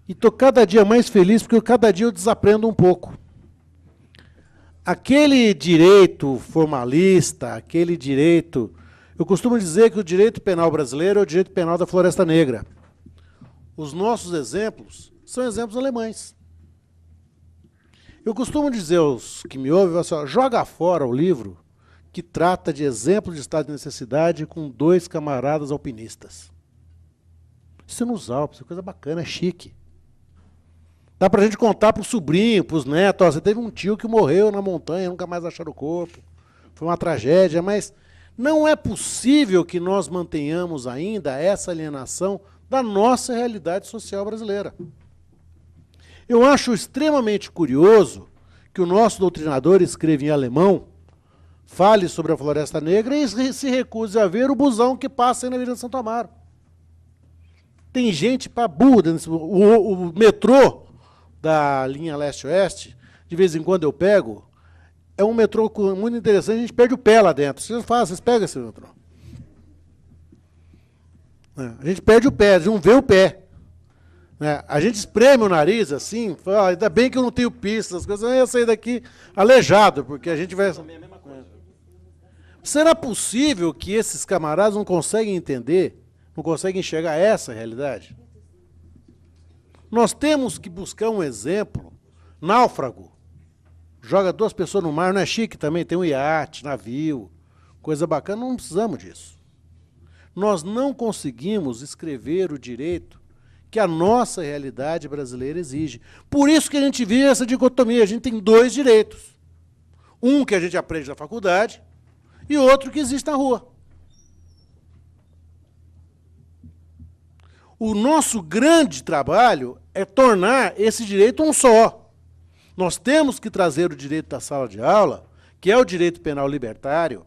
E estou cada dia mais feliz, porque cada dia eu desaprendo um pouco. Aquele direito formalista, aquele direito... Eu costumo dizer que o direito penal brasileiro é o direito penal da Floresta Negra. Os nossos exemplos são exemplos alemães. Eu costumo dizer aos que me ouvem, assim, joga fora o livro que trata de exemplo de estado de necessidade com 2 camaradas alpinistas. Isso é nos Alpes, é coisa bacana, é chique. Dá para a gente contar para o sobrinho, para os netos. Ó, você teve um tio que morreu na montanha, nunca mais acharam o corpo. Foi uma tragédia, mas não é possível que nós mantenhamos ainda essa alienação da nossa realidade social brasileira. Eu acho extremamente curioso que o nosso doutrinador escreva em alemão, fale sobre a Floresta Negra e se recuse a ver o busão que passa aí na Avenida Santo Amaro. Tem gente para burro. O metrô da linha leste-oeste, de vez em quando eu pego, é um metrô muito interessante, a gente perde o pé lá dentro. Vocês pegam esse metrô. A gente perde o pé, a gente não vê o pé. A gente espreme o nariz assim, fala, ainda bem que eu não tenho pista, as coisas, eu ia sair daqui aleijado, porque a gente vai... Será possível que esses camaradas não conseguem entender, não conseguem enxergar essa realidade? Nós temos que buscar um exemplo. Náufrago. Joga 2 pessoas no mar, não é chique também? Tem um iate, navio, coisa bacana. Não precisamos disso. Nós não conseguimos escrever o direito que a nossa realidade brasileira exige. Por isso que a gente vive essa dicotomia. A gente tem 2 direitos. Um que a gente aprende na faculdade e outro que existe na rua. O nosso grande trabalho é tornar esse direito um só. Nós temos que trazer o direito da sala de aula, que é o direito penal libertário.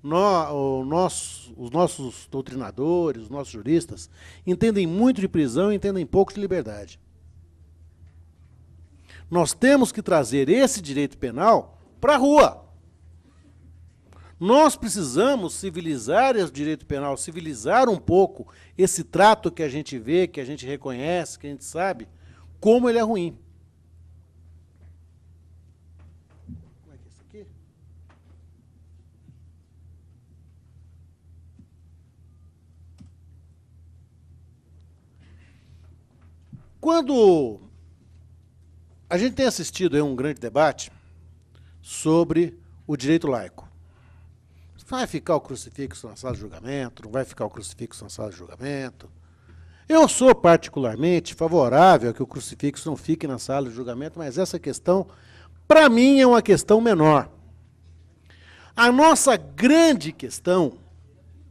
Os nossos doutrinadores, os nossos juristas, entendem muito de prisão e entendem pouco de liberdade. Nós temos que trazer esse direito penal para a rua. Nós precisamos civilizar esse direito penal, civilizar um pouco esse trato que a gente vê, que a gente reconhece, que a gente sabe, como ele é ruim. Como é que é isso aqui? Quando a gente tem assistido a um grande debate sobre o direito laico, vai ficar o crucifixo na sala de julgamento? Não vai ficar o crucifixo na sala de julgamento? Eu sou particularmente favorável a que o crucifixo não fique na sala de julgamento, mas essa questão, para mim, é uma questão menor. A nossa grande questão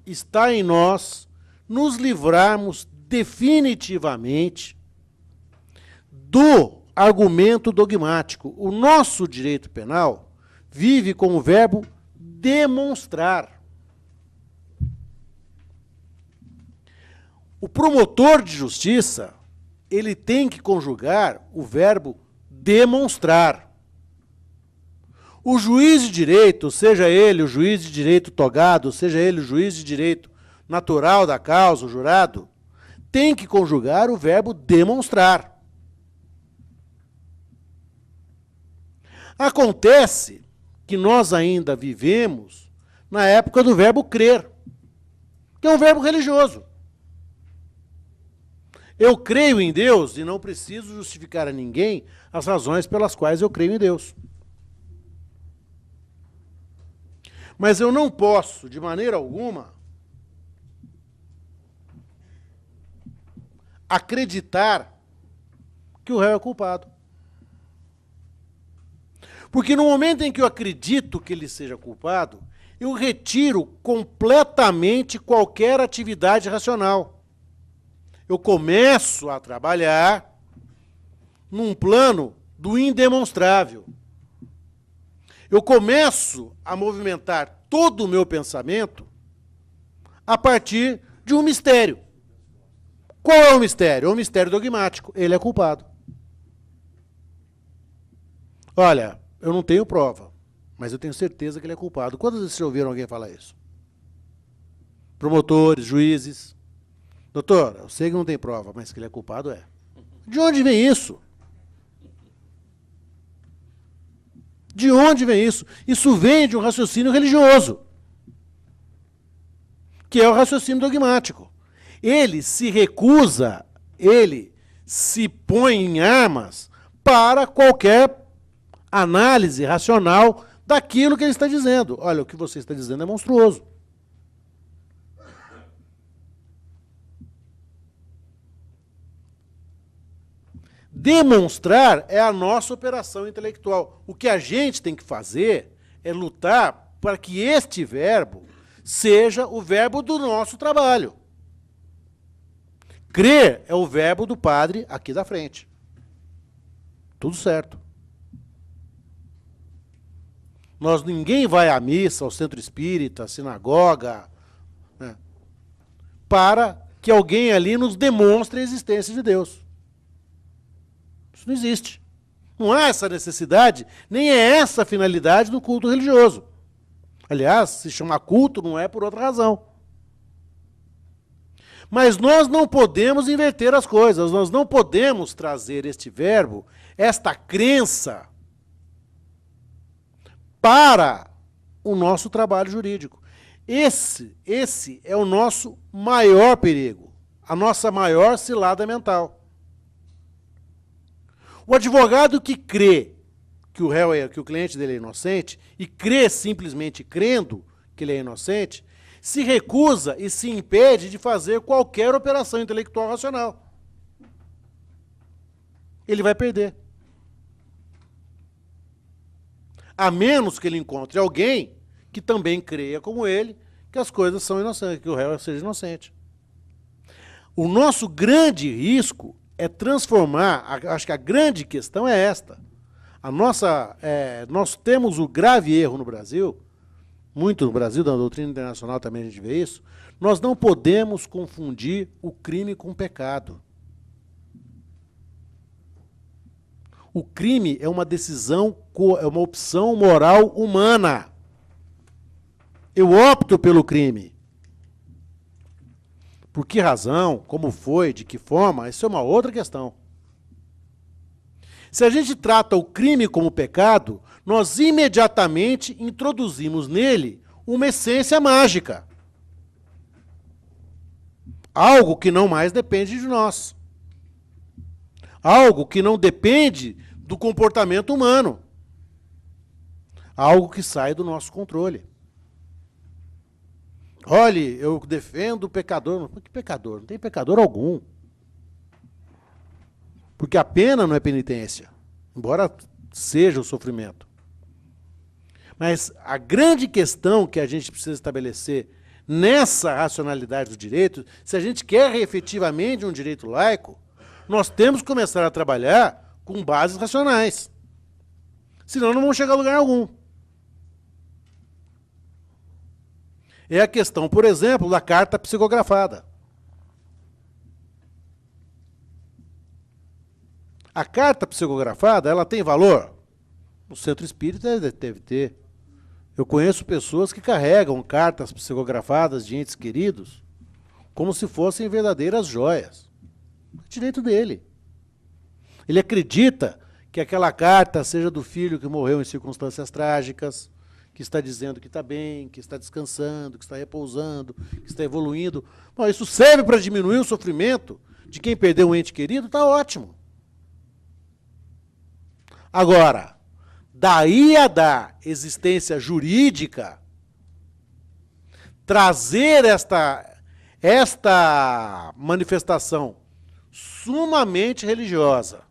está em nós nos livrarmos definitivamente do argumento dogmático. O nosso direito penal vive com o verbo demonstrar. O promotor de justiça, ele tem que conjugar o verbo demonstrar. O juiz de direito, seja ele o juiz de direito togado, seja ele o juiz de direito natural da causa, o jurado, tem que conjugar o verbo demonstrar. Acontece que nós ainda vivemos na época do verbo crer, que é um verbo religioso. Eu creio em Deus e não preciso justificar a ninguém as razões pelas quais eu creio em Deus. Mas eu não posso, de maneira alguma, acreditar que o réu é culpado. Porque no momento em que eu acredito que ele seja culpado, eu retiro completamente qualquer atividade racional. Eu começo a trabalhar num plano do indemonstrável. Eu começo a movimentar todo o meu pensamento a partir de um mistério. Qual é o mistério? É um mistério dogmático. Ele é culpado. Olha, eu não tenho prova, mas eu tenho certeza que ele é culpado. Quantas vezes vocês ouviram alguém falar isso? Promotores, juízes. Doutor, eu sei que não tem prova, mas que ele é culpado, é. De onde vem isso? De onde vem isso? Isso vem de um raciocínio religioso, que é o raciocínio dogmático. Ele se recusa, ele se põe em armas para qualquer análise racional daquilo que ele está dizendo. Olha, o que você está dizendo é monstruoso. Demonstrar é a nossa operação intelectual. O que a gente tem que fazer é lutar para que este verbo seja o verbo do nosso trabalho. Crer é o verbo do padre aqui da frente. Tudo certo. Ninguém vai à missa, ao centro espírita, à sinagoga, né, para que alguém ali nos demonstre a existência de Deus. Isso não existe. Não há essa necessidade, nem é essa a finalidade do culto religioso. Aliás, se chama culto não é por outra razão. Mas nós não podemos inverter as coisas, nós não podemos trazer este verbo, esta crença, para o nosso trabalho jurídico. Esse é o nosso maior perigo, a nossa maior cilada mental. O advogado que crê que o cliente dele é inocente, e crê simplesmente crendo que ele é inocente, se recusa e se impede de fazer qualquer operação intelectual racional. Ele vai perder. A menos que ele encontre alguém que também creia como ele, que as coisas são inocentes, que o réu seja inocente. O nosso grande risco é transformar, acho que a grande questão é esta. Nós temos o grave erro no Brasil, muito no Brasil, na doutrina internacional também a gente vê isso, nós não podemos confundir o crime com o pecado. O crime é uma decisão, é uma opção moral humana. Eu opto pelo crime. Por que razão, como foi, de que forma, isso é uma outra questão. Se a gente trata o crime como pecado, nós imediatamente introduzimos nele uma essência mágica. Algo que não mais depende de nós. Algo que não depende do comportamento humano. Algo que sai do nosso controle. Olhe, eu defendo o pecador. Que pecador? Não tem pecador algum. Porque a pena não é penitência, embora seja o sofrimento. Mas a grande questão que a gente precisa estabelecer nessa racionalidade do direito, se a gente quer efetivamente um direito laico, nós temos que começar a trabalhar com bases racionais. Senão não vamos chegar a lugar algum. É a questão, por exemplo, da carta psicografada. A carta psicografada, ela tem valor? O centro espírita deve ter. Eu conheço pessoas que carregam cartas psicografadas de entes queridos como se fossem verdadeiras joias. É direito dele. Ele acredita que aquela carta seja do filho que morreu em circunstâncias trágicas, que está dizendo que está bem, que está descansando, que está repousando, que está evoluindo. Bom, isso serve para diminuir o sofrimento de quem perdeu um ente querido, está ótimo. Agora, daí a dar existência jurídica, trazer esta manifestação sumamente religiosa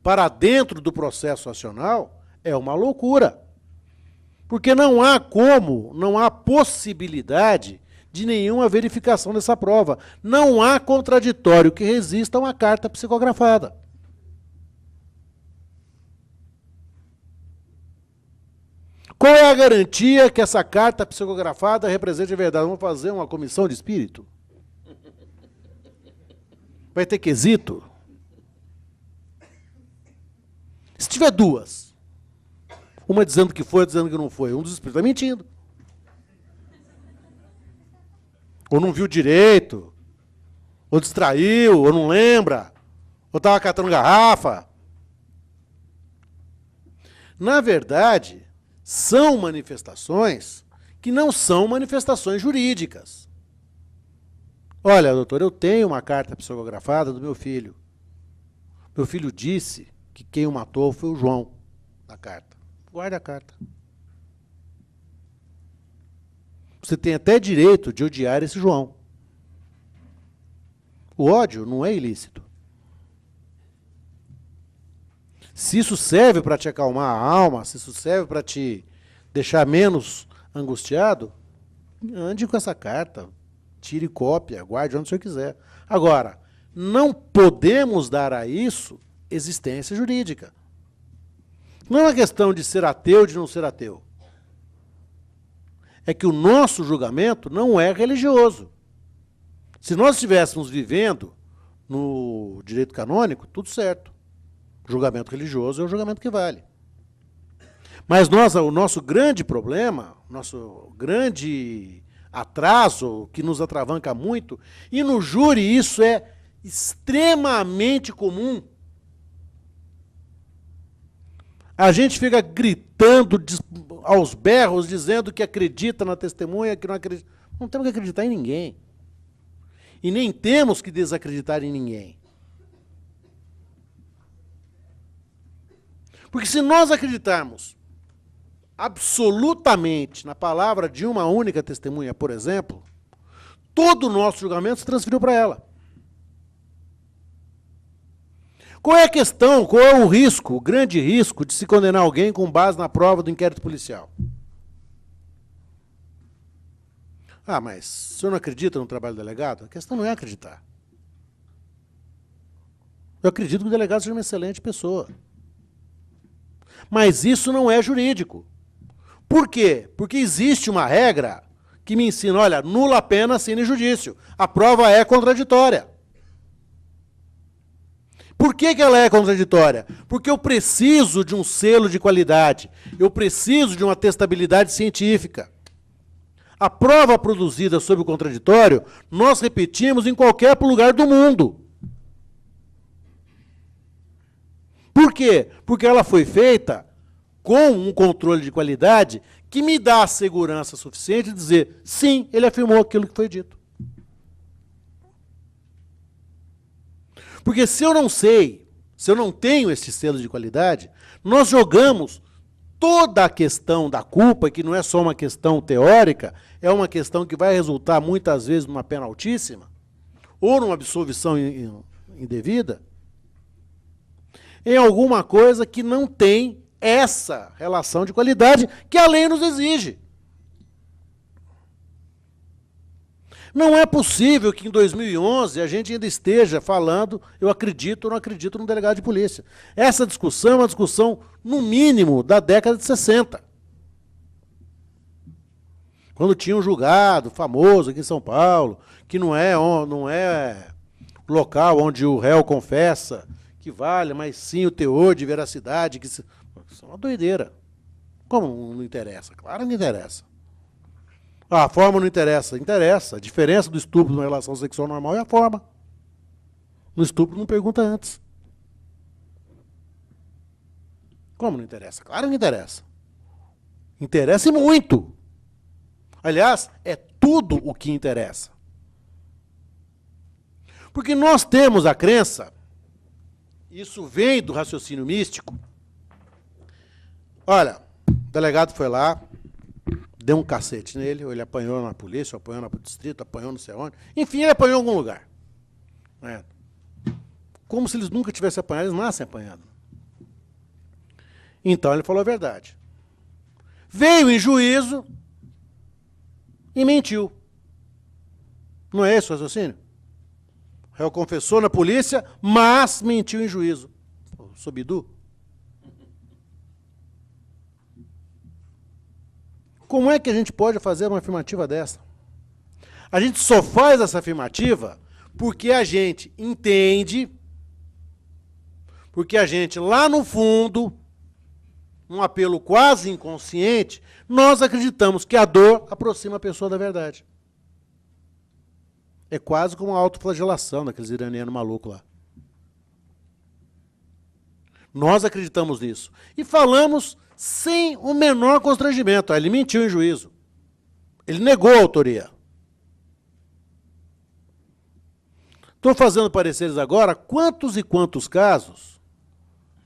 para dentro do processo acional é uma loucura. Porque não há como, não há possibilidade de nenhuma verificação dessa prova. Não há contraditório que resista a uma carta psicografada. Qual é a garantia que essa carta psicografada represente a verdade? Vamos fazer uma comissão de espírito? Vai ter quesito? Se tiver duas, uma dizendo que foi, dizendo que não foi, um dos espíritos está mentindo. Ou não viu direito, ou distraiu, ou não lembra, Ou estava catando garrafa. Na verdade, são manifestações que não são manifestações jurídicas. Olha, doutor, eu tenho uma carta psicografada do meu filho. Meu filho disse que quem o matou foi o João, na carta. Guarde a carta. Você tem até direito de odiar esse João. O ódio não é ilícito. Se isso serve para te acalmar a alma, se isso serve para te deixar menos angustiado, ande com essa carta, tire cópia, guarde onde o senhor quiser. Agora, não podemos dar a isso existência jurídica. Não é uma questão de ser ateu ou de não ser ateu. É que o nosso julgamento não é religioso. Se nós estivéssemos vivendo no direito canônico, tudo certo. O julgamento religioso é o julgamento que vale. Mas o nosso grande problema, nosso grande atraso, que nos atravanca muito, e no júri isso é extremamente comum. A gente fica gritando aos berros, dizendo que acredita na testemunha, que não acredita. Não temos que acreditar em ninguém. E nem temos que desacreditar em ninguém. Porque se nós acreditarmos absolutamente na palavra de uma única testemunha, por exemplo, todo o nosso julgamento se transferiu para ela. Qual é a questão, qual é o risco, o grande risco de se condenar alguém com base na prova do inquérito policial? Ah, mas o senhor não acredita no trabalho do delegado? A questão não é acreditar. Eu acredito que o delegado seja uma excelente pessoa. Mas isso não é jurídico. Por quê? Porque existe uma regra que me ensina, olha, nula pena sine judício. A prova é contraditória. Por que ela é contraditória? Porque eu preciso de um selo de qualidade. Eu preciso de uma testabilidade científica. A prova produzida sob o contraditório, nós repetimos em qualquer lugar do mundo. Por quê? Porque ela foi feita com um controle de qualidade que me dá a segurança suficiente de dizer, sim, ele afirmou aquilo que foi dito. Porque se eu não sei, se eu não tenho esse selo de qualidade, nós jogamos toda a questão da culpa, que não é só uma questão teórica, é uma questão que vai resultar muitas vezes numa pena altíssima, ou numa absolvição indevida, em alguma coisa que não tem essa relação de qualidade que a lei nos exige. Não é possível que em 2011 a gente ainda esteja falando, eu acredito ou não acredito no delegado de polícia. Essa discussão é uma discussão, no mínimo, da década de 60. Quando tinha um julgado famoso aqui em São Paulo, que não é local onde o réu confessa que vale, mas sim o teor de veracidade. Isso é uma doideira. Como não interessa? Claro que não interessa. A forma não interessa. Interessa. A diferença do estupro numa relação sexual normal é a forma. No estupro não pergunta antes. Como não interessa? Claro que interessa. Interessa e muito. Aliás, é tudo o que interessa. Porque nós temos a crença, isso vem do raciocínio místico. Olha, o delegado foi lá, deu um cacete nele, ou ele apanhou na polícia, ou apanhou no distrito, apanhou não sei onde. Enfim, ele apanhou em algum lugar. É. Como se eles nunca tivessem apanhado, eles nascem apanhando. Então ele falou a verdade. Veio em juízo e mentiu. Não é esse o raciocínio? O réu confessou na polícia, mas mentiu em juízo. Sou bidu? Como é que a gente pode fazer uma afirmativa dessa? A gente só faz essa afirmativa porque a gente entende, porque a gente, lá no fundo, um apelo quase inconsciente, nós acreditamos que a dor aproxima a pessoa da verdade. É quase como uma autoflagelação daqueles iranianos malucos lá. Nós acreditamos nisso. E falamos sem o menor constrangimento. Ele mentiu em juízo. Ele negou a autoria. Estou fazendo pareceres agora quantos e quantos casos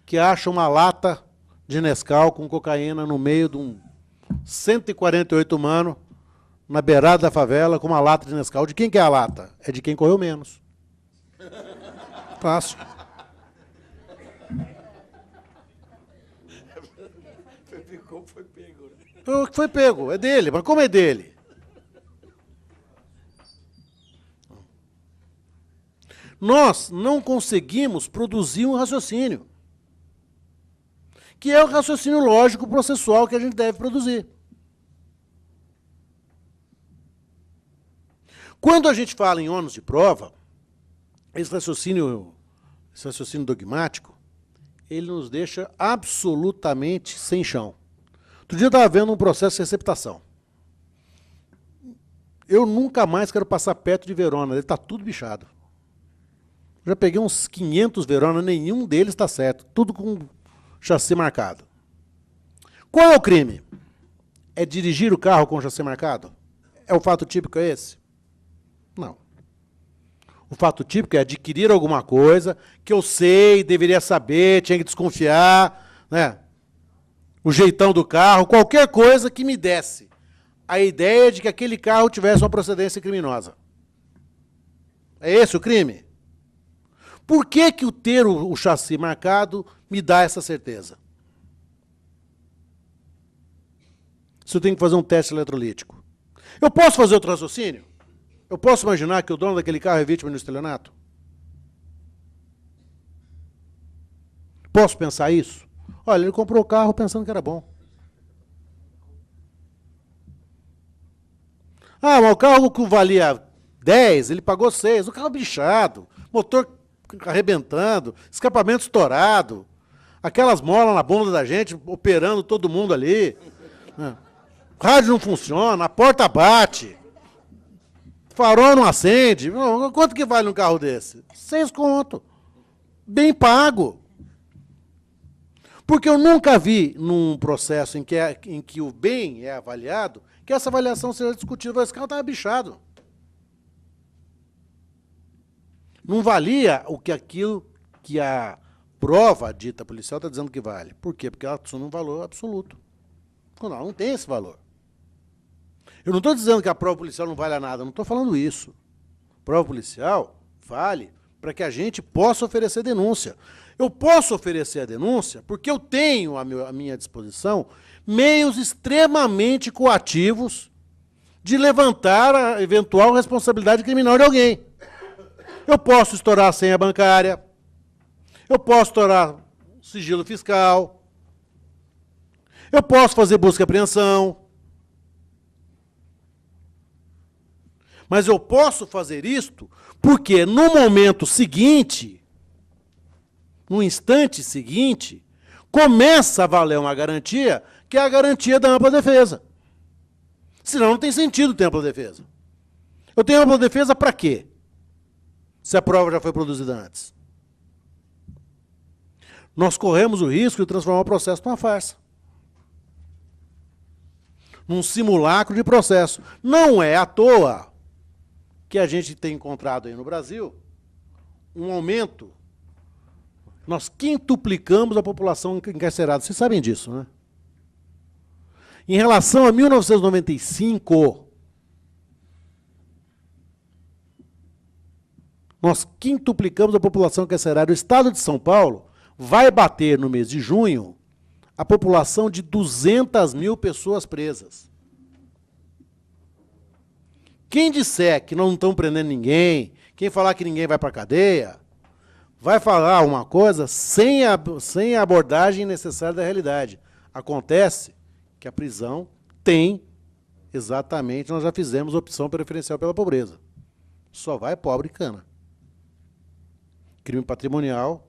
que acham uma lata de Nescau com cocaína no meio de um 148 humano, na beirada da favela, com uma lata de Nescau. De quem que é a lata? É de quem correu menos. Fácil. Foi pego, né? Foi pego, é dele, mas como é dele? Nós não conseguimos produzir um raciocínio, que é o raciocínio lógico processual que a gente deve produzir. Quando a gente fala em ônus de prova, esse raciocínio dogmático, ele nos deixa absolutamente sem chão. Outro dia eu estava vendo um processo de receptação. Eu nunca mais quero passar perto de Verona, ele está tudo bichado. Já peguei uns 500 Verona, nenhum deles está certo, tudo com chassi marcado. Qual é o crime? É dirigir o carro com chassi marcado? É o fato típico esse? Não. O fato típico é adquirir alguma coisa que eu sei, deveria saber, tinha que desconfiar, né? O jeitão do carro, qualquer coisa que me desse a ideia de que aquele carro tivesse uma procedência criminosa. É esse o crime? Por que que o ter o chassi marcado me dá essa certeza? Se eu tenho que fazer um teste eletrolítico. Eu posso fazer outro raciocínio? Eu posso imaginar que o dono daquele carro é vítima de um estelionato? Posso pensar isso? Olha, ele comprou o carro pensando que era bom. Ah, mas o carro que valia 10, ele pagou 6. O carro bichado, motor arrebentando, escapamento estourado, aquelas molas na bunda da gente, operando todo mundo ali. Rádio não funciona, a porta bate. Farol não acende. Quanto que vale um carro desse? 6 conto. Bem pago. Porque eu nunca vi, num processo em que o bem é avaliado, que essa avaliação seja discutida. Esse carro estava bichado. Não valia aquilo que a prova dita policial está dizendo que vale. Por quê? Porque ela assume um valor absoluto. Quando ela não tem esse valor. Eu não estou dizendo que a prova policial não vale a nada, não estou falando isso. A prova policial vale para que a gente possa oferecer denúncia. Eu posso oferecer a denúncia porque eu tenho à minha disposição meios extremamente coativos de levantar a eventual responsabilidade criminal de alguém. Eu posso estourar a senha bancária, eu posso estourar o sigilo fiscal, eu posso fazer busca e apreensão. Mas eu posso fazer isto porque no momento seguinte, no instante seguinte, começa a valer uma garantia que é a garantia da ampla defesa. Senão não tem sentido ter ampla defesa. Eu tenho ampla defesa para quê? Se a prova já foi produzida antes. Nós corremos o risco de transformar o processo numa farsa. Num simulacro de processo. Não é à toa que a gente tem encontrado aí no Brasil um aumento. Nós quintuplicamos a população encarcerada. Vocês sabem disso, né? Em relação a 1995, nós quintuplicamos a população encarcerada. O Estado de São Paulo vai bater, no mês de junho, a população de 200 mil pessoas presas. Quem disser que não estão prendendo ninguém, quem falar que ninguém vai para a cadeia, vai falar uma coisa sem a abordagem necessária da realidade. Acontece que a prisão tem, exatamente, nós já fizemos opção preferencial pela pobreza. Só vai pobre e cana. Crime patrimonial.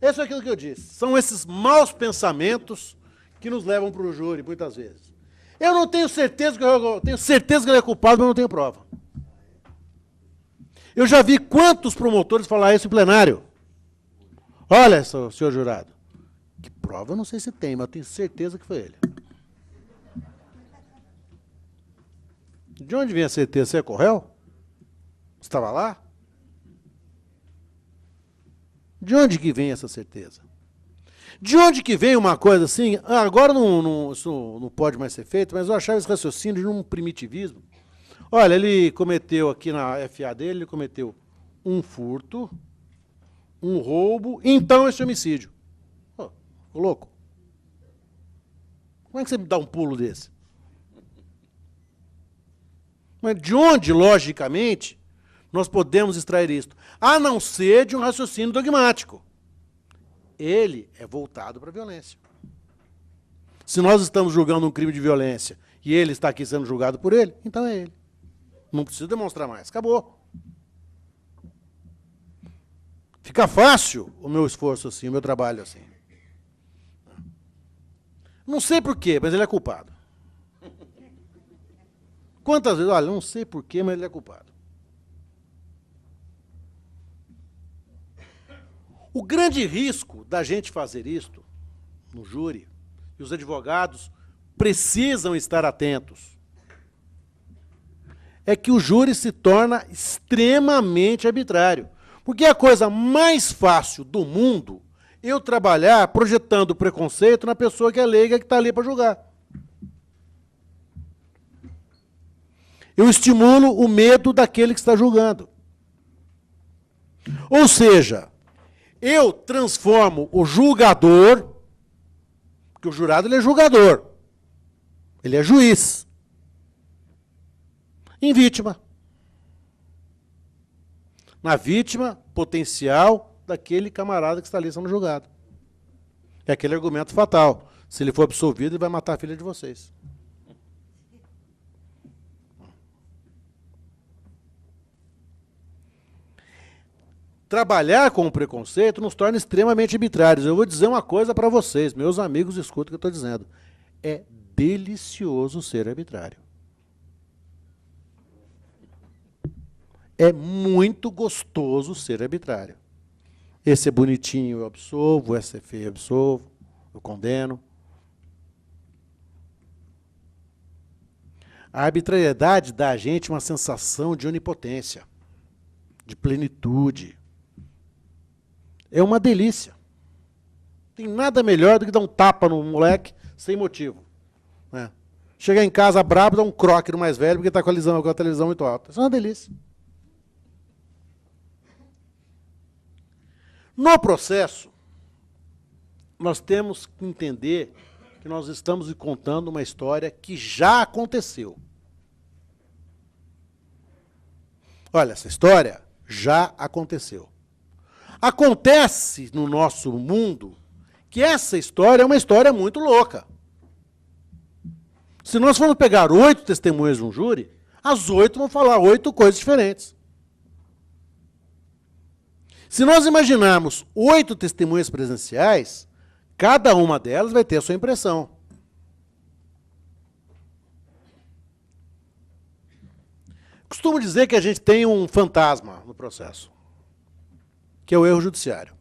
Isso é aquilo que eu disse. São esses maus pensamentos que nos levam para o júri, muitas vezes. Eu não tenho certeza que ele é culpado, mas não tenho prova. Eu já vi quantos promotores falar isso em plenário. Olha, senhor jurado. Que prova eu não sei se tem, mas eu tenho certeza que foi ele. De onde vem a certeza? Você é corréu? Você estava lá? De onde que vem essa certeza? De onde que vem uma coisa assim? Agora isso não pode mais ser feito, mas eu achava esse raciocínio de um primitivismo. Olha, ele cometeu aqui na FA dele, ele cometeu um furto, um roubo, então esse homicídio. Oh, louco. Como é que você me dá um pulo desse? Mas de onde, logicamente, nós podemos extrair isto? A não ser de um raciocínio dogmático. Ele é voltado para a violência. Se nós estamos julgando um crime de violência e ele está aqui sendo julgado por ele, então é ele. Não precisa demonstrar mais. Acabou. Fica fácil o meu esforço assim, o meu trabalho assim. Não sei por quê, mas ele é culpado. Quantas vezes? Olha, não sei por quê, mas ele é culpado. O grande risco da gente fazer isto no júri, e os advogados precisam estar atentos, é que o júri se torna extremamente arbitrário. Porque é a coisa mais fácil do mundo eu trabalhar projetando preconceito na pessoa que é leiga, que está ali para julgar. Eu estimulo o medo daquele que está julgando. Ou seja, eu transformo o julgador, porque o jurado ele é julgador, ele é juiz, em vítima. Na vítima potencial daquele camarada que está ali sendo julgado. É aquele argumento fatal. Se ele for absolvido, ele vai matar a filha de vocês. Trabalhar com o preconceito nos torna extremamente arbitrários. Eu vou dizer uma coisa para vocês, meus amigos, escutem o que eu estou dizendo. É delicioso ser arbitrário. É muito gostoso ser arbitrário. Esse é bonitinho, eu absolvo, esse é feio, eu absolvo, eu condeno. A arbitrariedade dá a gente uma sensação de onipotência, de plenitude. É uma delícia. Tem nada melhor do que dar um tapa no moleque sem motivo. Né? Chegar em casa brabo, dar um croque no mais velho porque está com a televisão muito alta. Isso é uma delícia. No processo, nós temos que entender que nós estamos contando uma história que já aconteceu. Olha, essa história já aconteceu. Acontece no nosso mundo que essa história é uma história muito louca. Se nós formos pegar 8 testemunhas de um júri, as 8 vão falar 8 coisas diferentes. Se nós imaginarmos 8 testemunhas presenciais, cada uma delas vai ter a sua impressão. Costumo dizer que a gente tem um fantasma no processo, que é o erro judiciário.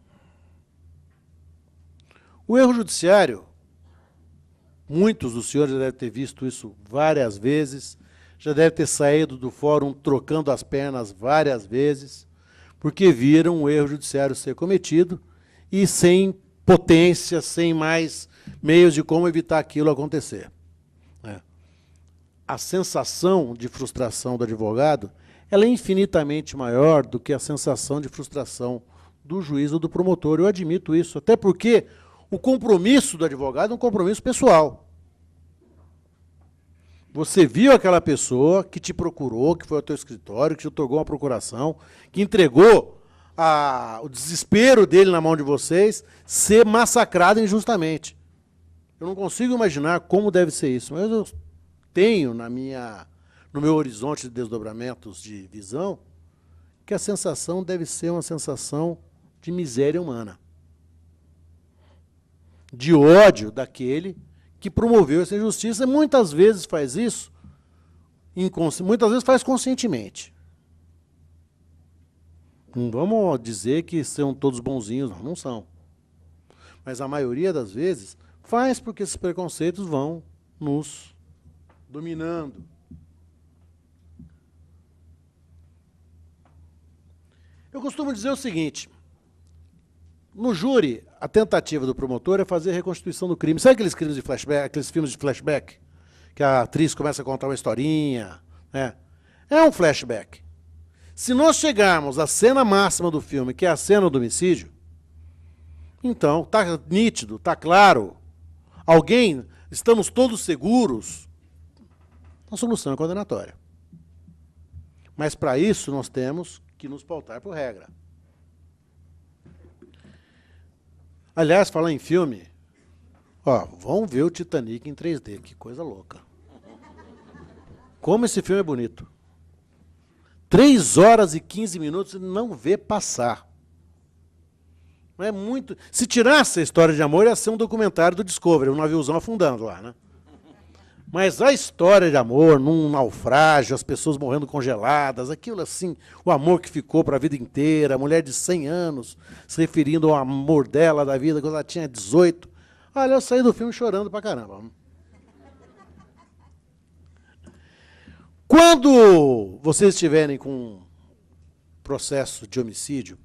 O erro judiciário, muitos dos senhores já devem ter visto isso várias vezes, já devem ter saído do fórum trocando as pernas várias vezes, porque viram o erro judiciário ser cometido e sem potência, sem mais meios de como evitar aquilo acontecer. A sensação de frustração do advogado ela é infinitamente maior do que a sensação de frustração do juiz ou do promotor. Eu admito isso, até porque o compromisso do advogado é um compromisso pessoal. Você viu aquela pessoa que te procurou, que foi ao teu escritório, que te otorgou uma procuração, que entregou o desespero dele na mão de vocês, ser massacrado injustamente. Eu não consigo imaginar como deve ser isso, mas eu tenho no meu horizonte de desdobramentos de visão que a sensação deve ser uma sensação de miséria humana, de ódio daquele que promoveu essa injustiça, e muitas vezes faz isso, muitas vezes faz conscientemente. Não vamos dizer que são todos bonzinhos, não são. mas a maioria das vezes faz porque esses preconceitos vão nos dominando. Eu costumo dizer o seguinte, no júri, a tentativa do promotor é fazer a reconstituição do crime. Sabe aqueles crimes de flashback, aqueles filmes de flashback? Que a atriz começa a contar uma historinha, né? É um flashback. Se nós chegarmos à cena máxima do filme, que é a cena do homicídio, então, está nítido, está claro, estamos todos seguros, a solução é condenatória. Mas, para isso, nós temos que nos pautar por regra. Aliás, falar em filme, vão ver o Titanic em 3D, que coisa louca. Como esse filme é bonito. 3 horas e 15 minutos e não vê passar. Não é muito. Se tirasse a história de amor, ia ser um documentário do Discovery, um naviozão afundando lá, né? Mas a história de amor, num naufrágio, as pessoas morrendo congeladas, aquilo assim, o amor que ficou para a vida inteira, a mulher de 100 anos, se referindo ao amor dela, da vida, quando ela tinha 18. Olha, eu saí do filme chorando pra caramba. Quando vocês estiverem com processo de homicídio,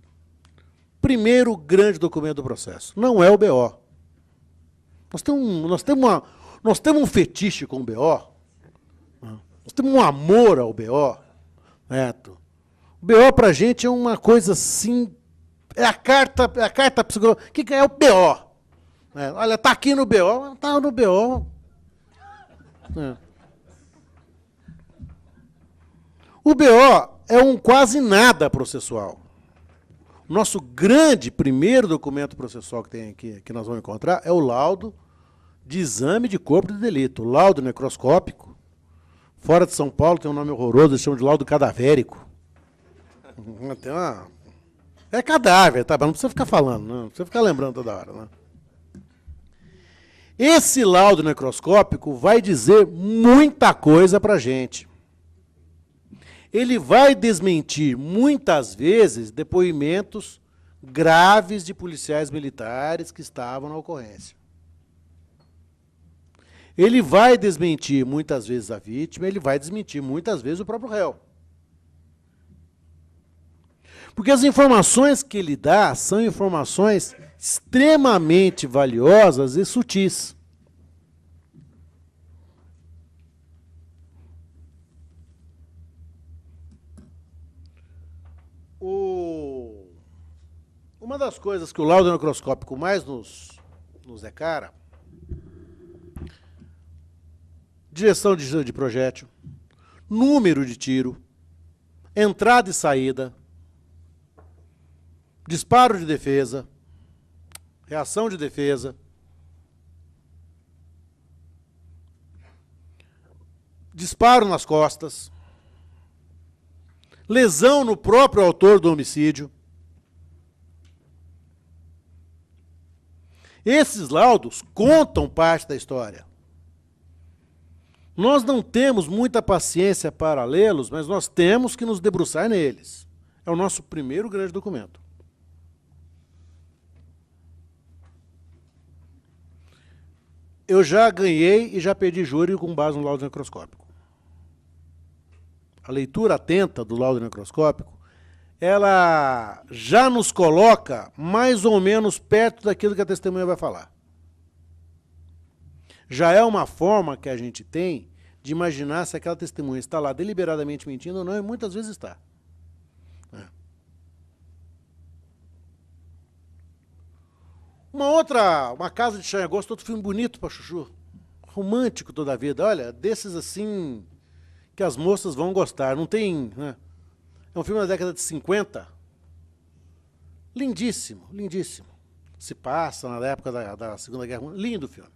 primeiro grande documento do processo não é o BO. Nós temos um fetiche com o BO, nós temos um amor ao BO. Certo? O BO para a gente é uma coisa assim, é a carta psicológica. O que é o BO? Olha, está aqui no BO, está no BO. O BO é um quase nada processual. O nosso grande primeiro documento processual que tem aqui, que nós vamos encontrar, é o laudo de exame de corpo de delito, o laudo necroscópico. Fora de São Paulo tem um nome horroroso, eles chamam de laudo cadavérico. É cadáver, tá? Não precisa ficar falando, não precisa ficar lembrando toda hora. Né? Esse laudo necroscópico vai dizer muita coisa para a gente. Ele vai desmentir, muitas vezes, depoimentos graves de policiais militares que estavam na ocorrência. Ele vai desmentir, muitas vezes, a vítima, ele vai desmentir, muitas vezes, o próprio réu. Porque as informações que ele dá são informações extremamente valiosas e sutis. Uma das coisas que o laudo necroscópico mais nos é cara, direção de projétil, número de tiro, entrada e saída, disparo de defesa, reação de defesa, disparo nas costas, lesão no próprio autor do homicídio. Esses laudos contam parte da história. Nós não temos muita paciência para lê-los, mas nós temos que nos debruçar neles. É o nosso primeiro grande documento. Eu já ganhei e já perdi júri com base no laudo necroscópico. A leitura atenta do laudo necroscópico, ela já nos coloca mais ou menos perto daquilo que a testemunha vai falar. Já é uma forma que a gente tem de imaginar se aquela testemunha está lá deliberadamente mentindo ou não, e muitas vezes está. Uma casa de Chanhagosto, outro filme bonito para chuchu, romântico toda a vida, olha, desses assim que as moças vão gostar, não tem... Né? É um filme da década de 50, lindíssimo, lindíssimo. Se passa na época da Segunda Guerra Mundial, lindo filme.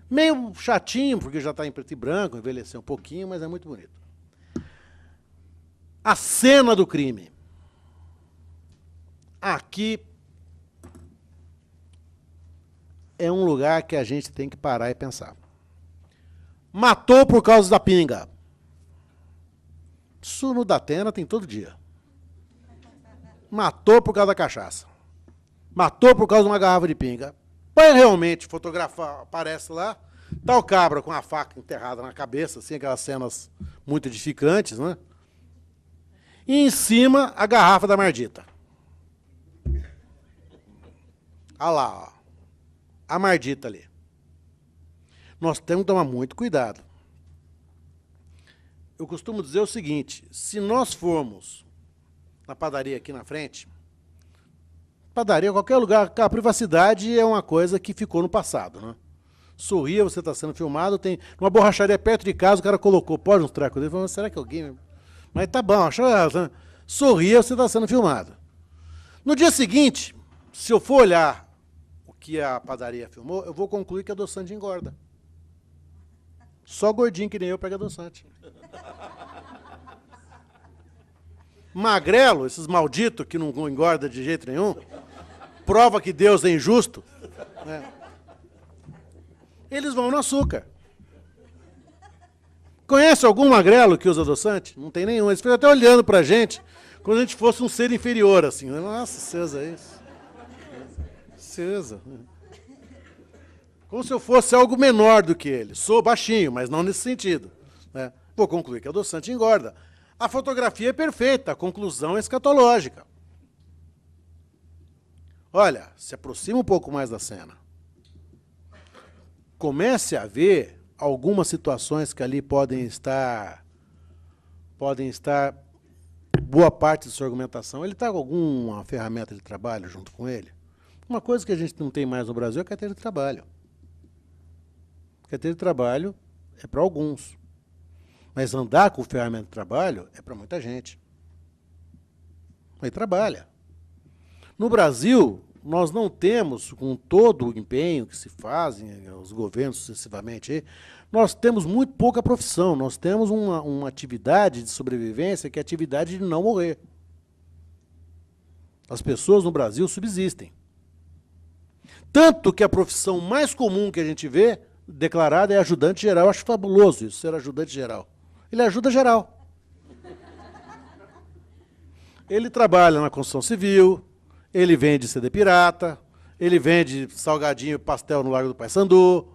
Meio chatinho, porque já está em preto e branco, envelheceu um pouquinho, mas é muito bonito. A cena do crime. Aqui é um lugar que a gente tem que parar e pensar. Matou por causa da pinga. Isso no Datena tem todo dia. Matou por causa da cachaça. Matou por causa de uma garrafa de pinga. Para realmente fotografar, aparece lá, tá o cabra com a faca enterrada na cabeça, assim, aquelas cenas muito edificantes, né? E em cima, a garrafa da Mardita. Olha lá, ó, a Mardita ali. Nós temos que tomar muito cuidado. Eu costumo dizer o seguinte, se nós formos na padaria aqui na frente, padaria, qualquer lugar, a privacidade é uma coisa que ficou no passado, né? Sorria, você está sendo filmado, tem uma borracharia perto de casa, o cara colocou, pode uns trecos dele, falou, será que alguém... Mas tá bom, sorria, você está sendo filmado. No dia seguinte, se eu for olhar o que a padaria filmou, eu vou concluir que adoçante engorda. Só gordinho que nem eu pega adoçante. Magrelo, esses malditos que não engorda de jeito nenhum, prova que Deus é injusto, né? Eles vão no açúcar. Conhece algum magrelo que usa adoçante? Não tem nenhum. Eles ficam até olhando pra gente, como se a gente fosse um ser inferior, assim. Nossa, você usa isso. Você usa. Como se eu fosse algo menor do que ele. Sou baixinho, mas não nesse sentido, né? Vou concluir que adoçante engorda. A fotografia é perfeita, a conclusão é escatológica. Olha, se aproxima um pouco mais da cena. Comece a ver algumas situações que ali podem estar boa parte de sua argumentação. Ele está com alguma ferramenta de trabalho junto com ele? Uma coisa que a gente não tem mais no Brasil é carteira de trabalho. Carteira de trabalho é para alguns. Mas andar com ferramenta de trabalho é para muita gente. Aí trabalha. No Brasil, nós não temos, com todo o empenho que se fazem, os governos sucessivamente, nós temos muito pouca profissão, nós temos uma atividade de sobrevivência que é a atividade de não morrer. As pessoas no Brasil subsistem. Tanto que a profissão mais comum que a gente vê declarada é ajudante geral. Eu acho fabuloso isso, ser ajudante geral. Ele ajuda geral. Ele trabalha na construção civil, ele vende CD pirata, ele vende salgadinho e pastel no Largo do Paissandu,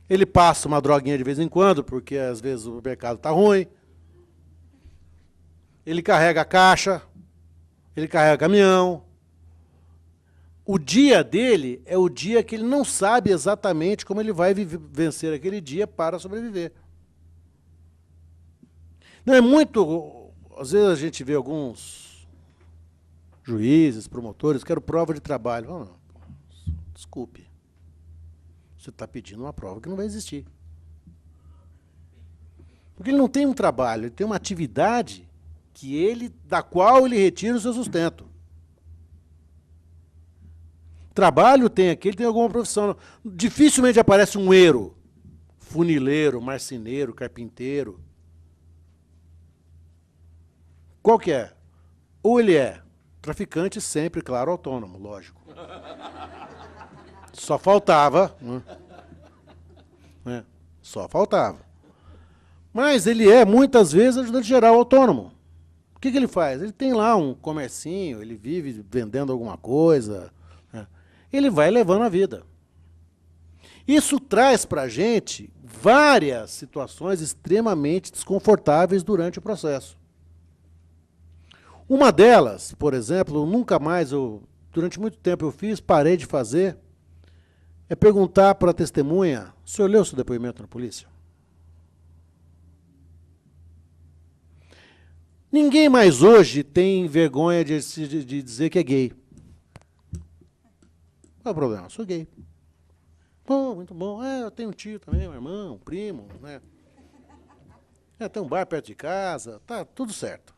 ele passa uma droguinha de vez em quando, porque às vezes o mercado está ruim, ele carrega a caixa, ele carrega caminhão. O dia dele é o dia que ele não sabe exatamente como ele vai vencer aquele dia para sobreviver. Não é muito... Às vezes a gente vê alguns juízes, promotores, quero prova de trabalho. Oh, não, desculpe. Você está pedindo uma prova que não vai existir. Porque ele não tem um trabalho, ele tem uma atividade da qual ele retira o seu sustento. Trabalho tem aqui, ele tem alguma profissão. Dificilmente aparece um eiro, funileiro, marceneiro, carpinteiro. Qual que é? Ou ele é traficante sempre, claro, autônomo, lógico. Só faltava, né? Só faltava. Mas ele é, muitas vezes, ajudante geral autônomo. O que ele faz? Ele tem lá um comercinho, ele vive vendendo alguma coisa, né? Ele vai levando a vida. Isso traz para a gente várias situações extremamente desconfortáveis durante o processo. Uma delas, por exemplo, nunca mais, durante muito tempo eu fiz, parei de fazer, é perguntar para a testemunha, o senhor leu seu depoimento na polícia? Ninguém mais hoje tem vergonha de dizer que é gay. Qual é o problema? Sou gay. Oh, muito bom. Eu tenho um tio também, um irmão, um primo, né? Tem um bar perto de casa, tá tudo certo.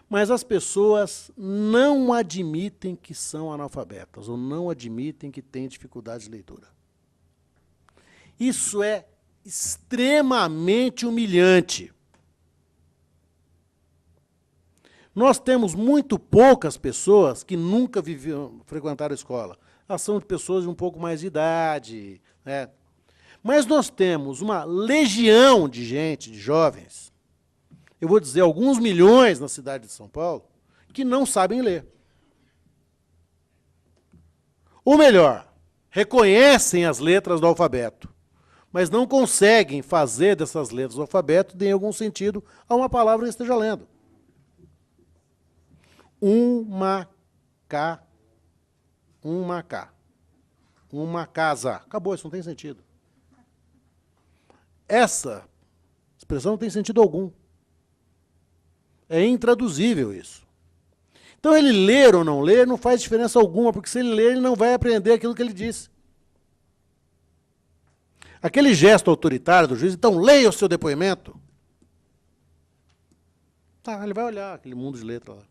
Mas as pessoas não admitem que são analfabetas, ou não admitem que têm dificuldade de leitura. Isso é extremamente humilhante. Nós temos muito poucas pessoas que nunca frequentaram a escola. Elas são pessoas de um pouco mais de idade, né? Mas nós temos uma legião de gente, de jovens, eu vou dizer alguns milhões na cidade de São Paulo, que não sabem ler. Ou melhor, reconhecem as letras do alfabeto, mas não conseguem fazer dessas letras do alfabeto, em algum sentido, a uma palavra que esteja lendo. Uma casa. Acabou, isso não tem sentido. Essa expressão não tem sentido algum. É intraduzível isso. Então, ele ler ou não ler não faz diferença alguma, porque se ele ler, ele não vai aprender aquilo que ele disse. Aquele gesto autoritário do juiz, então leia o seu depoimento. Tá, ele vai olhar aquele mundo de letra lá.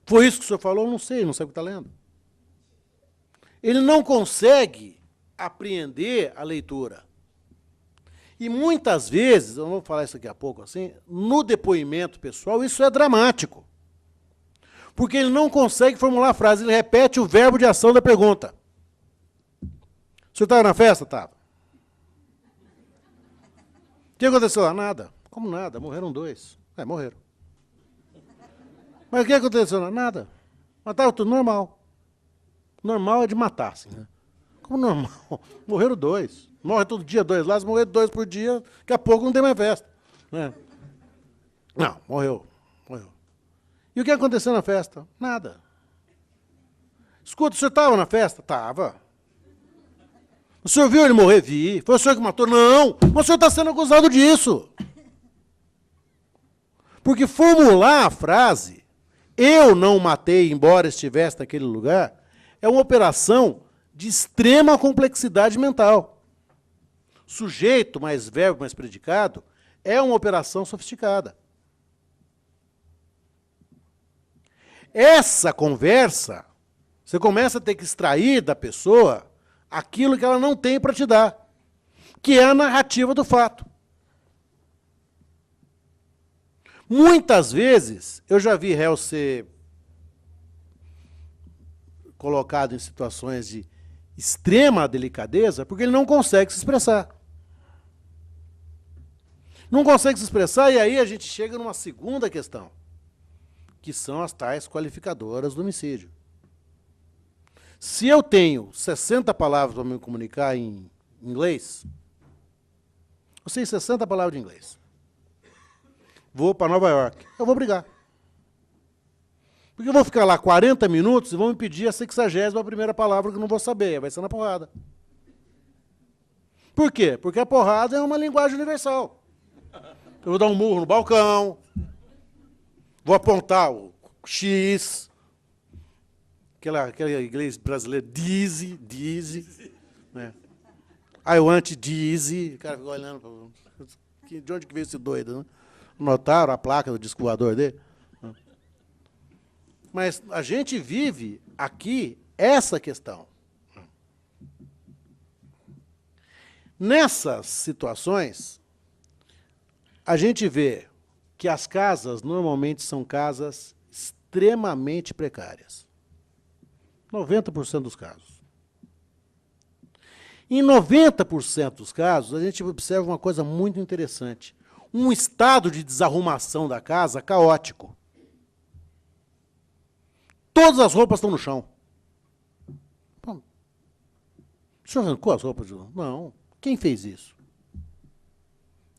Foi isso que o senhor falou? Não sei, não sabe o que está lendo. Ele não consegue apreender a leitura. E muitas vezes, eu vou falar isso daqui a pouco, assim, no depoimento pessoal, isso é dramático. Porque ele não consegue formular a frase, ele repete o verbo de ação da pergunta. O senhor estava na festa? Estava. O que aconteceu lá? Nada. Como nada? Morreram 2. Morreram. Mas o que aconteceu lá? Nada. Mas estava tudo normal. Normal é de matar, assim, né? Como normal? Morreram 2. Morre todo dia 2 lá, se morrer 2 por dia, daqui a pouco não tem mais festa. Né? Não, morreu. E o que aconteceu na festa? Nada. Escuta, o senhor estava na festa? Estava. O senhor viu ele morrer? Vi. Foi o senhor que matou? Não. Mas o senhor está sendo acusado disso. Porque formular a frase, eu não matei, embora estivesse naquele lugar, é uma operação de extrema complexidade mental. Sujeito mais verbo mais predicado é uma operação sofisticada. Essa conversa, você começa a ter que extrair da pessoa aquilo que ela não tem para te dar, que é a narrativa do fato. Muitas vezes, eu já vi réu ser colocado em situações de extrema delicadeza porque ele não consegue se expressar. Não consegue se expressar, e aí a gente chega numa segunda questão, que são as tais qualificadoras do homicídio. Se eu tenho 60 palavras para me comunicar em inglês, eu sei 60 palavras de inglês. Vou para Nova York, eu vou brigar. Porque eu vou ficar lá 40 minutos e vão me pedir a 61ª palavra que eu não vou saber, vai ser na porrada. Por quê? Porque a porrada é uma linguagem universal. Eu vou dar um murro no balcão, vou apontar o X, aquela inglês brasileira, dizzy, né? I want dizzy, o cara ficou olhando, de onde que veio esse doido, né? Notaram a placa do disco voador dele? Mas a gente vive aqui essa questão. Nessas situações, a gente vê que as casas normalmente são casas extremamente precárias. 90% dos casos. Em 90% dos casos, a gente observa uma coisa muito interessante. Um estado de desarrumação da casa caótico. Todas as roupas estão no chão. O senhor arrancou as roupas de lá? Não. Quem fez isso?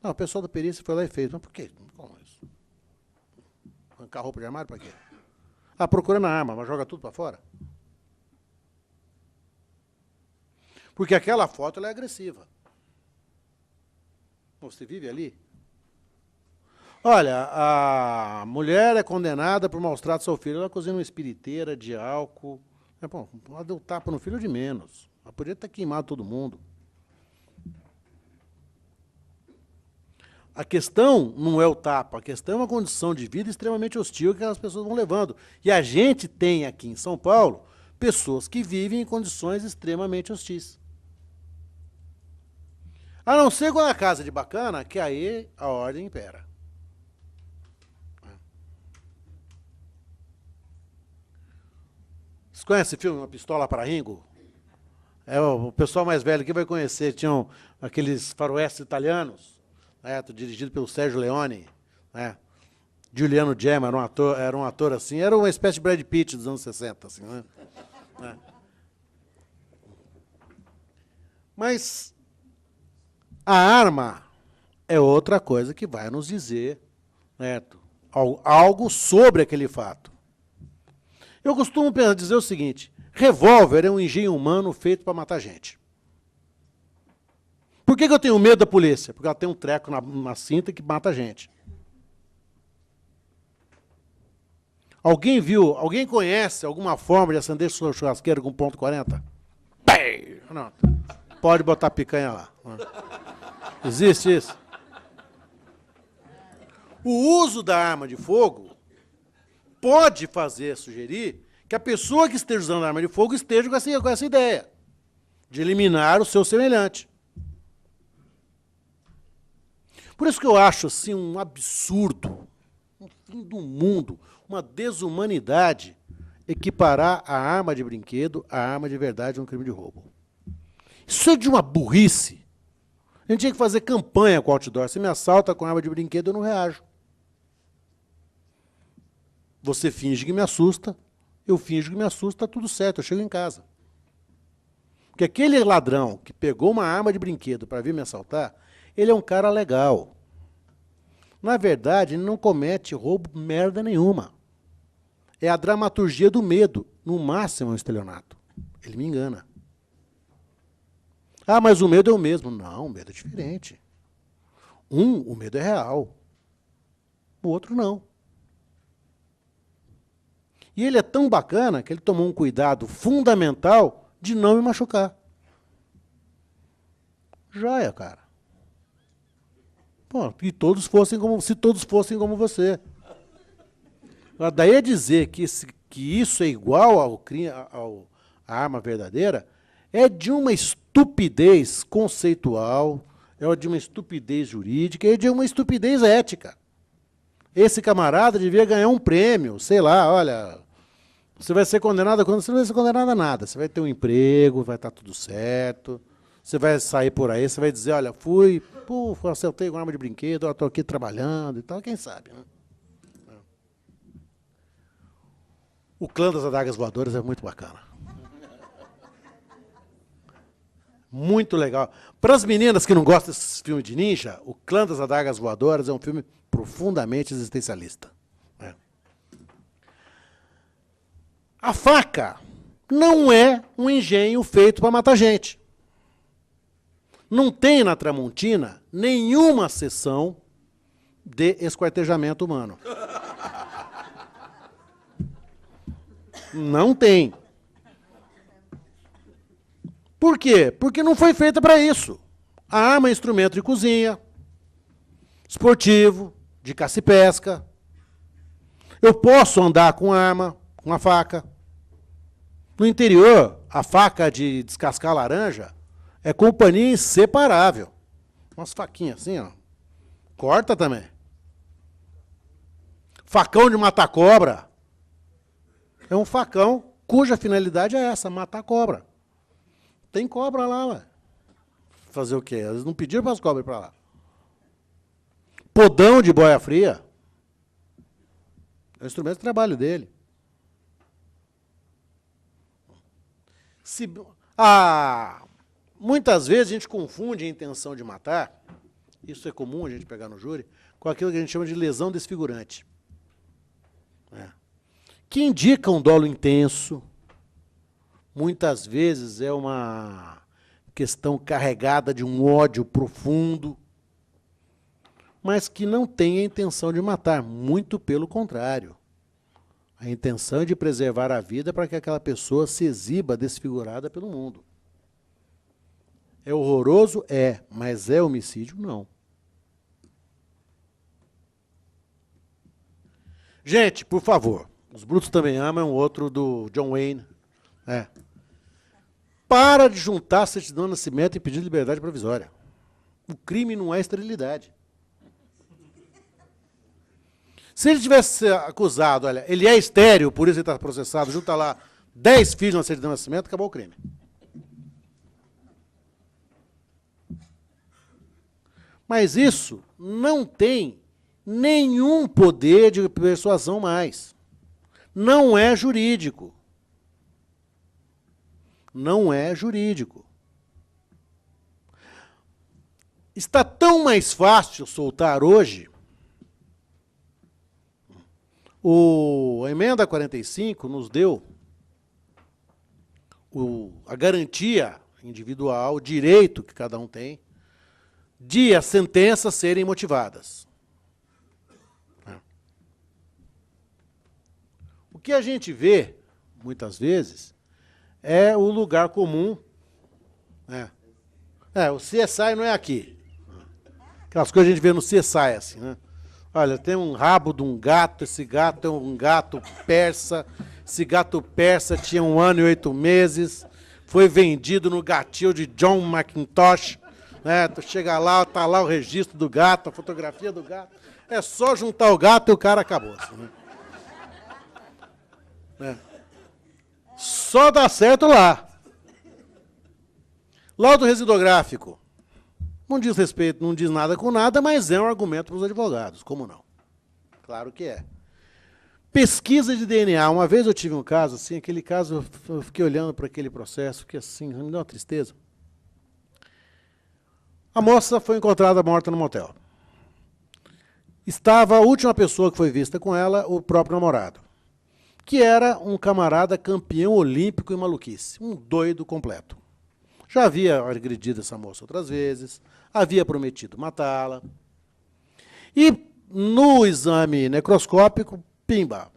Não, o pessoal da perícia foi lá e fez. Mas por quê? Como isso? Arrancar roupa de armário para quê? Ah, procurando a arma, mas joga tudo para fora? Porque aquela foto ela é agressiva. Você vive ali? Olha, a mulher é condenada por maus tratos ao filho. Ela cozinha uma espiriteira de álcool. Bom, ela deu tapa no filho de menos. Ela podia ter queimado todo mundo. A questão não é o tapa, a questão é uma condição de vida extremamente hostil que as pessoas vão levando. E a gente tem aqui em São Paulo pessoas que vivem em condições extremamente hostis. A não ser quando a casa é de bacana, que aí a ordem impera. Vocês conhecem esse filme, Uma Pistola para Ringo? O pessoal mais velho aqui vai conhecer. Tinham aqueles faroestes italianos, né, dirigido pelo Sérgio Leone. Né? Giuliano Gemma era um ator assim, era uma espécie de Brad Pitt dos anos 60. Assim, né? né? Mas a arma é outra coisa que vai nos dizer, né, algo sobre aquele fato. Eu costumo dizer o seguinte: revólver é um engenho humano feito para matar gente. Por que eu tenho medo da polícia? Porque ela tem um treco na cinta que mata gente. Alguém conhece alguma forma de acender sua churrasqueira com ponto .40? Não. Pode botar picanha lá. Existe isso? O uso da arma de fogo pode sugerir que a pessoa que esteja usando a arma de fogo esteja com essa ideia de eliminar o seu semelhante. Por isso que eu acho assim, um absurdo, um fim do mundo, uma desumanidade equiparar a arma de brinquedo à arma de verdade num crime de roubo. Isso é de uma burrice. A gente tinha que fazer campanha com o outdoor. Se me assalta com arma de brinquedo, eu não reajo. Você finge que me assusta, eu finjo que me assusta, tá tudo certo, eu chego em casa. Porque aquele ladrão que pegou uma arma de brinquedo para vir me assaltar, ele é um cara legal. Na verdade, ele não comete roubo merda nenhuma. É a dramaturgia do medo, no máximo é um estelionato. Ele me engana. Ah, mas o medo é o mesmo. Não, o medo é diferente. O medo é real. O outro não. E ele é tão bacana que ele tomou um cuidado fundamental de não me machucar. Joia, cara. Pô, se todos fossem como você. Daí a dizer que isso é igual à arma verdadeira é de uma estupidez conceitual, é de uma estupidez jurídica e de uma estupidez ética. Esse camarada devia ganhar um prêmio, sei lá, olha, você vai ser condenado quando você não vai ser condenado a nada. Você vai ter um emprego, vai estar tudo certo. Você vai sair por aí, você vai dizer, olha, acertei com arma de brinquedo, estou aqui trabalhando e tal, quem sabe, né? O clã das adagas voadoras é muito bacana. Muito legal. Para as meninas que não gostam desse filme de ninja, o Clã das Adagas Voadoras é um filme profundamente existencialista. É. A faca não é um engenho feito para matar gente. Não tem na Tramontina nenhuma sessão de esquartejamento humano. Não tem. Por quê? Porque não foi feita para isso. A arma é instrumento de cozinha, esportivo, de caça e pesca. Eu posso andar com arma, com a faca. No interior, a faca de descascar laranja é companhia inseparável. Umas faquinhas assim, ó. Corta também. Facão de matar cobra. É um facão cuja finalidade é essa, matar cobra. Tem cobra lá, ué. Fazer o quê? Eles não pediram para as cobras ir para lá. Podão de boia fria. É o instrumento de trabalho dele. Muitas vezes a gente confunde a intenção de matar, isso é comum a gente pegar no júri, com aquilo que a gente chama de lesão desfigurante. Que indica um dolo intenso, muitas vezes é uma questão carregada de um ódio profundo, mas que não tem a intenção de matar, muito pelo contrário. A intenção é de preservar a vida para que aquela pessoa se exiba desfigurada pelo mundo. É horroroso? É, mas é homicídio? Não. Gente, por favor, Os Brutos Também Amam é um outro do John Wayne. Para de juntar certidão de nascimento e pedir liberdade provisória. O crime não é esterilidade. Se ele tivesse acusado, olha, ele é estéril, por isso ele está processado, junta lá 10 filhos na certidão de nascimento, acabou o crime. Mas isso não tem nenhum poder de persuasão mais. Não é jurídico. não é jurídico. Está tão mais fácil soltar hoje. A emenda 45 nos deu a garantia individual, o direito que cada um tem, de as sentenças serem motivadas. O que a gente vê, muitas vezes, é o lugar comum. O CSI não é aqui. Aquelas coisas que a gente vê no CSI, assim, né? Olha, tem um rabo de um gato, esse gato é um gato persa, esse gato persa tinha 1 ano e 8 meses, foi vendido no gatil de John McIntosh, né? Tu chega lá, tá lá o registro do gato, a fotografia do gato, é só juntar o gato e o cara acabou. Assim, né? Só dá certo lá. Laudo residográfico. Não diz respeito, não diz nada com nada, mas é um argumento para os advogados. Como não? Claro que é. Pesquisa de DNA. Uma vez eu tive um caso, assim, aquele caso, eu fiquei olhando para aquele processo, fiquei assim, me deu uma tristeza. A moça foi encontrada morta no motel. Estava a última pessoa que foi vista com ela, o próprio namorado, que era um camarada campeão olímpico em maluquice, um doido completo. Já havia agredido essa moça outras vezes, havia prometido matá-la. E no exame necroscópico, pimba,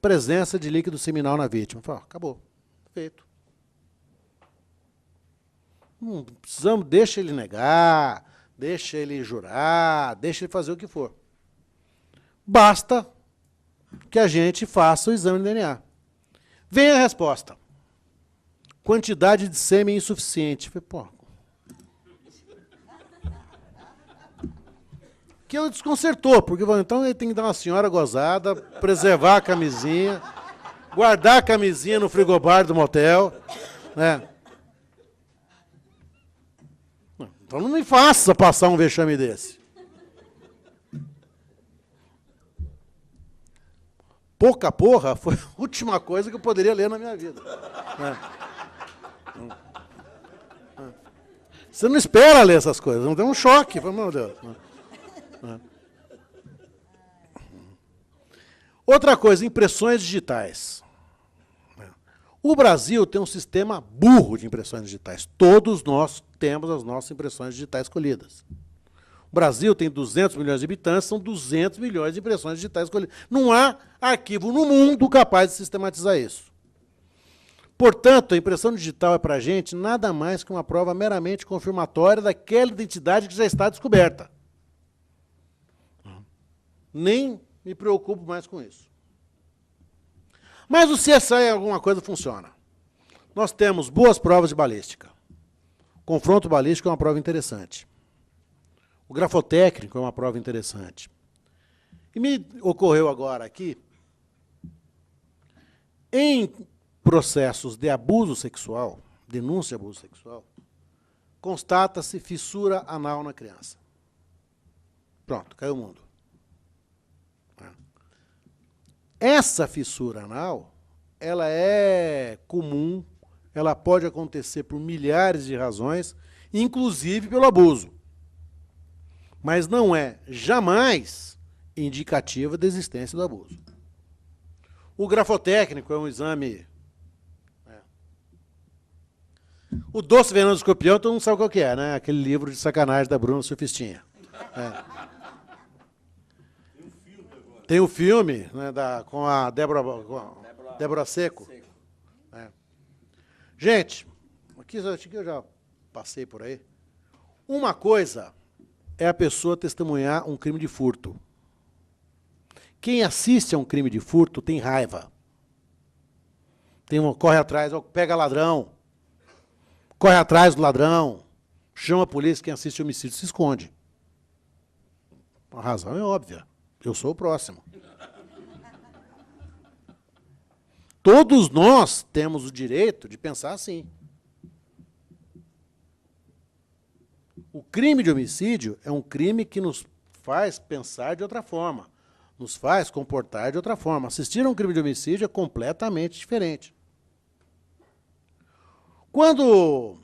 presença de líquido seminal na vítima. Falei, acabou, feito. Não precisamos, deixa ele negar, deixa ele jurar, deixa ele fazer o que for. Basta que a gente faça o exame de DNA. Vem a resposta. Quantidade de sêmen insuficiente. Falei, pô. Aquilo desconcertou, porque então ele tem que dar uma senhora gozada, preservar a camisinha, guardar a camisinha no frigobar do motel, né? Então não me faça passar um vexame desse. Pouca porra foi a última coisa que eu poderia ler na minha vida. Né? Você não espera ler essas coisas, não tem um choque, meu Deus. Outra coisa, impressões digitais. O Brasil tem um sistema burro de impressões digitais. Todos nós temos as nossas impressões digitais escolhidas. O Brasil tem 200 milhões de habitantes, são 200 milhões de impressões digitais escolhidas. Não há arquivo no mundo capaz de sistematizar isso. Portanto, a impressão digital é para a gente nada mais que uma prova meramente confirmatória daquela identidade que já está descoberta. Nem me preocupo mais com isso. Mas o CSI alguma coisa funciona. Nós temos boas provas de balística. O confronto balístico é uma prova interessante. O grafotécnico é uma prova interessante. E me ocorreu agora aqui, em processos de abuso sexual, denúncia de abuso sexual, constata-se fissura anal na criança. Pronto, caiu o mundo. Essa fissura anal, ela é comum, ela pode acontecer por milhares de razões, inclusive pelo abuso. Mas não é jamais indicativa da existência do abuso. O grafotécnico é um exame... O doce veneno do escorpião, todo mundo sabe qual que é, né? Aquele livro de sacanagem da Bruna Surfistinha. Tem o filme, né, com a Débora Seco. Gente, aqui eu já passei por aí. Uma coisa é a pessoa testemunhar um crime de furto. Quem assiste a um crime de furto tem raiva. Corre atrás, pega ladrão, corre atrás do ladrão, chama a polícia, quem assiste homicídio se esconde. A razão é óbvia. Eu sou o próximo. Todos nós temos o direito de pensar assim. O crime de homicídio é um crime que nos faz pensar de outra forma, nos faz comportar de outra forma. Assistir a um crime de homicídio é completamente diferente. Quando,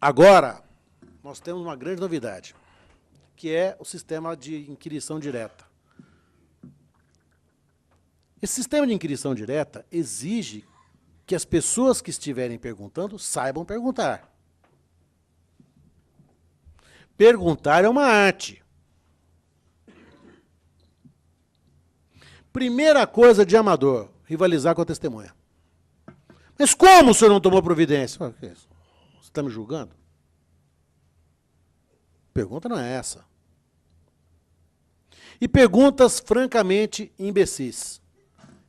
agora, nós temos uma grande novidade, que é o sistema de inquirição direta. Esse sistema de inquirição direta exige que as pessoas que estiverem perguntando saibam perguntar. Perguntar é uma arte. Primeira coisa de amador, rivalizar com a testemunha. Mas como o senhor não tomou providência? O que é isso? Você está me julgando? Pergunta não é essa. E perguntas francamente imbecis.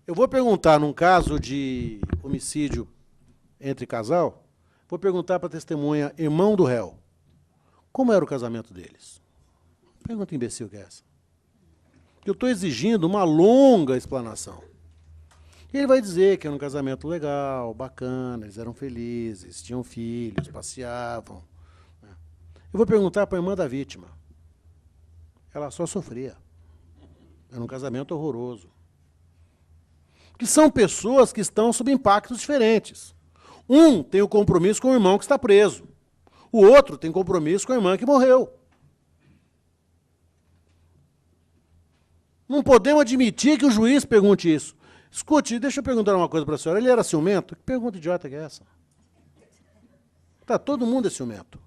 Eu vou perguntar, num caso de homicídio entre casal, vou perguntar para a testemunha, irmão do réu, como era o casamento deles? Pergunta imbecil que é essa. Eu estou exigindo uma longa explanação. Ele vai dizer que era um casamento legal, bacana, eles eram felizes, tinham filhos, passeavam. Eu vou perguntar para a irmã da vítima. Ela só sofria. Era um casamento horroroso. Que são pessoas que estão sob impactos diferentes. Um tem o compromisso com o irmão que está preso. O outro tem compromisso com a irmã que morreu. Não podemos admitir que o juiz pergunte isso. Escute, deixa eu perguntar uma coisa para a senhora. Ele era ciumento? Que pergunta idiota que é essa? Tá, todo mundo é ciumento.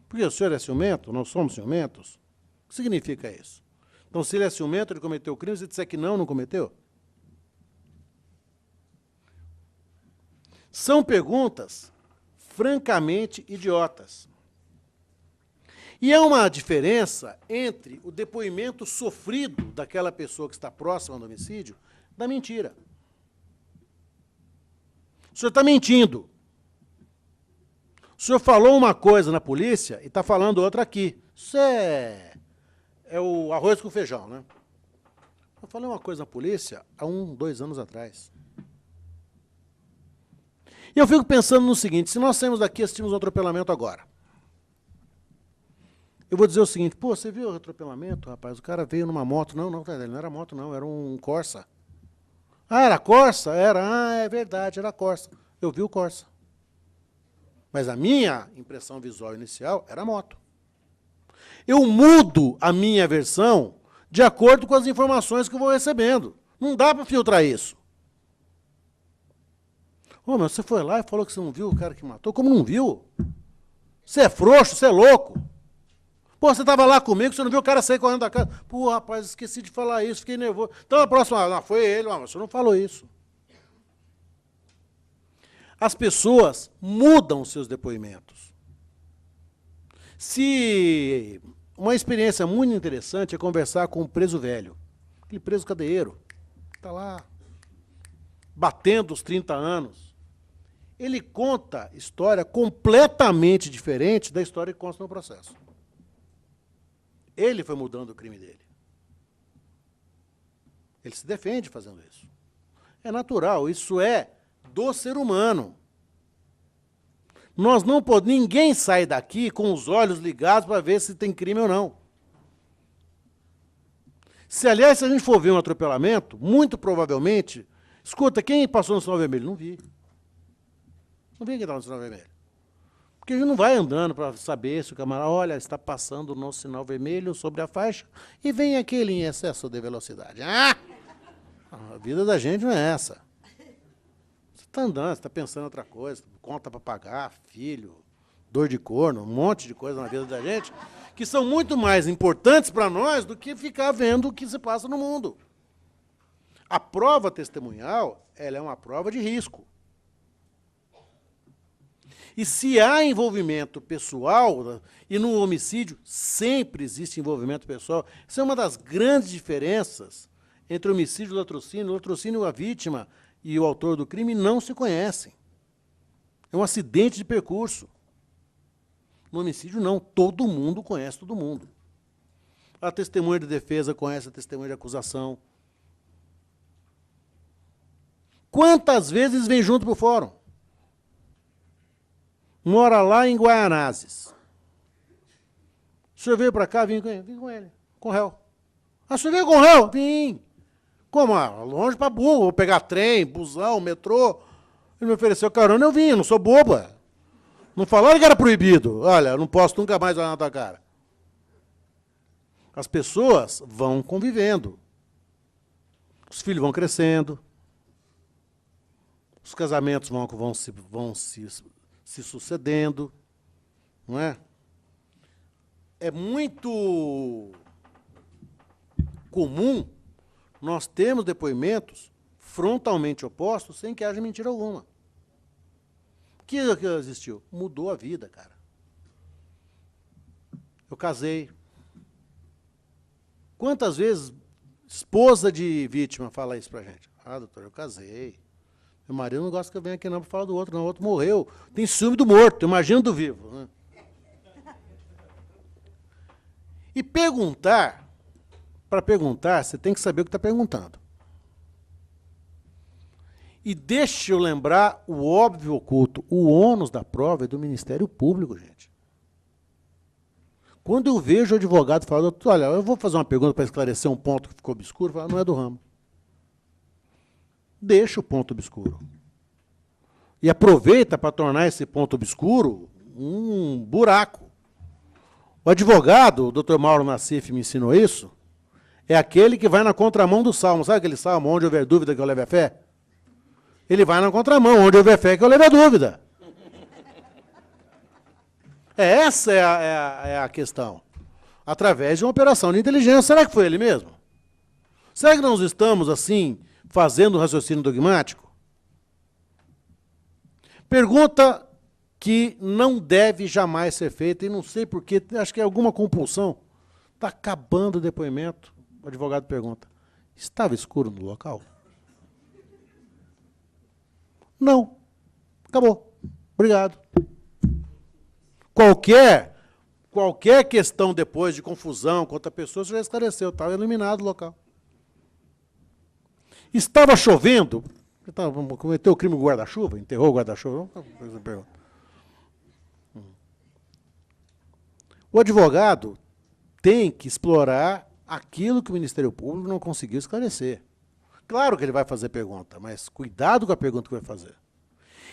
Porque o senhor é ciumento? Nós somos ciumentos? O que significa isso? Então, se ele é ciumento, ele cometeu o crime, se disser que não cometeu? São perguntas francamente idiotas. E há uma diferença entre o depoimento sofrido daquela pessoa que está próxima do homicídio da mentira. O senhor está mentindo. O senhor falou uma coisa na polícia e está falando outra aqui. Isso é o arroz com feijão, né? Eu falei uma coisa na polícia há 2 anos atrás. E eu fico pensando no seguinte, se nós saímos daqui e assistimos um atropelamento agora, eu vou dizer o seguinte, pô, você viu o atropelamento, rapaz? O cara veio numa moto. Não, ele não era moto, não, era um Corsa. Ah, era Corsa? Era. Ah, é verdade, era Corsa. Eu vi o Corsa. Mas a minha impressão visual inicial era moto. Eu mudo a minha versão de acordo com as informações que eu vou recebendo. Não dá para filtrar isso. Ô, mas você foi lá e falou que você não viu o cara que matou. Como não viu? Você é frouxo, você é louco. Pô, você estava lá comigo, você não viu o cara sair correndo da casa. Pô, rapaz, esqueci de falar isso, fiquei nervoso. Então, a próxima, não, foi ele, mas você não falou isso. As pessoas mudam seus depoimentos. Se uma experiência muito interessante é conversar com um preso velho, aquele preso cadeieiro, está lá, batendo os 30 anos. Ele conta história completamente diferente da história que consta no processo. Ele foi mudando o crime dele. Ele se defende fazendo isso. É natural, isso é do ser humano. Nós não podemos, ninguém sai daqui com os olhos ligados para ver se tem crime ou não. Se, aliás, se a gente for ver um atropelamento, muito provavelmente, escuta, quem passou no sinal vermelho? Não vi. Não vi quem estava no sinal vermelho. Porque a gente não vai andando para saber se o camarada, olha, está passando no sinal vermelho sobre a faixa e vem aquele em excesso de velocidade. Ah! A vida da gente não é essa. Você está andando, você está pensando em outra coisa, conta para pagar, filho, dor de corno, um monte de coisa na vida da gente, que são muito mais importantes para nós do que ficar vendo o que se passa no mundo. A prova testemunhal, ela é uma prova de risco. E se há envolvimento pessoal, e no homicídio sempre existe envolvimento pessoal, isso é uma das grandes diferenças entre o homicídio e o latrocínio. O latrocínio, a vítima e o autor do crime não se conhecem. É um acidente de percurso. No homicídio, não. Todo mundo conhece todo mundo. A testemunha de defesa conhece a testemunha de acusação. Quantas vezes vem junto para o fórum? Mora lá em Guaianazes. O senhor veio para cá? Vim com ele, com o réu. Ah, o senhor veio com o réu? Vim. Como? Ah, longe para burro, vou pegar trem, busão, metrô. Ele me ofereceu carona, eu vim, eu não sou boba. Não falaram que era proibido. Olha, eu não posso nunca mais olhar na tua cara. As pessoas vão convivendo. Os filhos vão crescendo. Os casamentos vão se sucedendo. Não é? É muito comum nós termos depoimentos frontalmente opostos sem que haja mentira alguma. O que existiu? Mudou a vida, cara. Eu casei. Quantas vezes esposa de vítima fala isso pra gente? Ah, doutor, eu casei. Meu marido não gosta que eu venha aqui não para falar do outro, não. O outro morreu. Tem ciúme do morto, imagina do vivo. Né? E perguntar, para perguntar, você tem que saber o que está perguntando. E deixa eu lembrar o óbvio oculto. O ônus da prova é do Ministério Público, gente. Quando eu vejo o advogado falando, olha, eu vou fazer uma pergunta para esclarecer um ponto que ficou obscuro, eu falo, não é do ramo. Deixa o ponto obscuro. E aproveita para tornar esse ponto obscuro um buraco. O advogado, o Dr. Mauro Nassif me ensinou isso, é aquele que vai na contramão do salmo. Sabe aquele salmo, onde houver dúvida que eu leve a fé? Ele vai na contramão, onde houver fé que eu leve a dúvida. Essa é a questão. Através de uma operação de inteligência. Será que foi ele mesmo? Será que nós estamos, assim, fazendo um raciocínio dogmático? Pergunta que não deve jamais ser feita, e não sei porquê, acho que é alguma compulsão. Está acabando o depoimento. O advogado pergunta, estava escuro no local? Não. Acabou. Obrigado. Qualquer questão depois de confusão com outra pessoa, você já esclareceu, estava eliminado o local. Estava chovendo, cometeu o crime do guarda-chuva, enterrou o guarda-chuva. O advogado tem que explorar aquilo que o Ministério Público não conseguiu esclarecer. Claro que ele vai fazer pergunta, mas cuidado com a pergunta que vai fazer.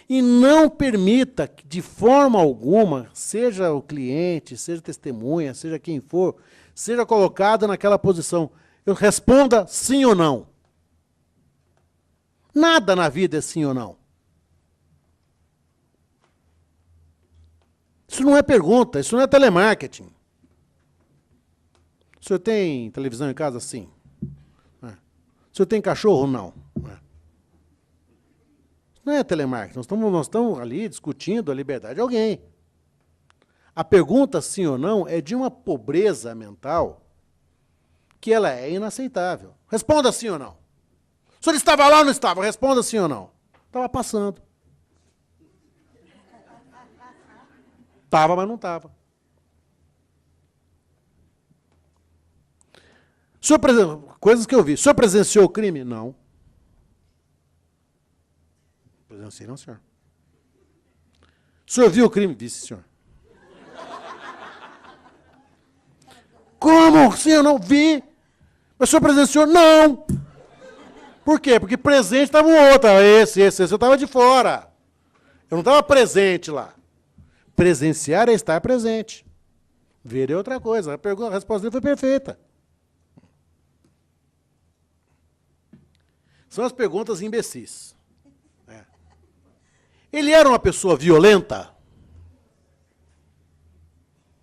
E não permita que, de forma alguma, seja o cliente, seja testemunha, seja quem for, seja colocado naquela posição. Eu responda sim ou não. Nada na vida é sim ou não. Isso não é pergunta, isso não é telemarketing. O senhor tem televisão em casa? Sim. O senhor tem cachorro? Não. Não é telemarketing, nós estamos ali discutindo a liberdade de alguém. A pergunta sim ou não é de uma pobreza mental que ela é inaceitável. Responda sim ou não. O senhor estava lá ou não estava? Responda sim ou não. Estava passando. Estava, mas não estava. Coisas que eu vi. O senhor presenciou o crime? Não. Presenciei, não, senhor. O senhor viu o crime? Disse, senhor. Como? Sim, eu não vi. Mas o senhor presenciou? Não. Por quê? Porque presente estava um outro. Esse eu estava de fora. Eu não estava presente lá. Presenciar é estar presente. Ver é outra coisa. A resposta dele foi perfeita. São as perguntas imbecis. Ele era uma pessoa violenta?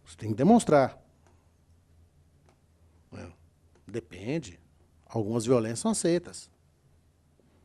Você tem que demonstrar. Depende. Algumas violências são aceitas.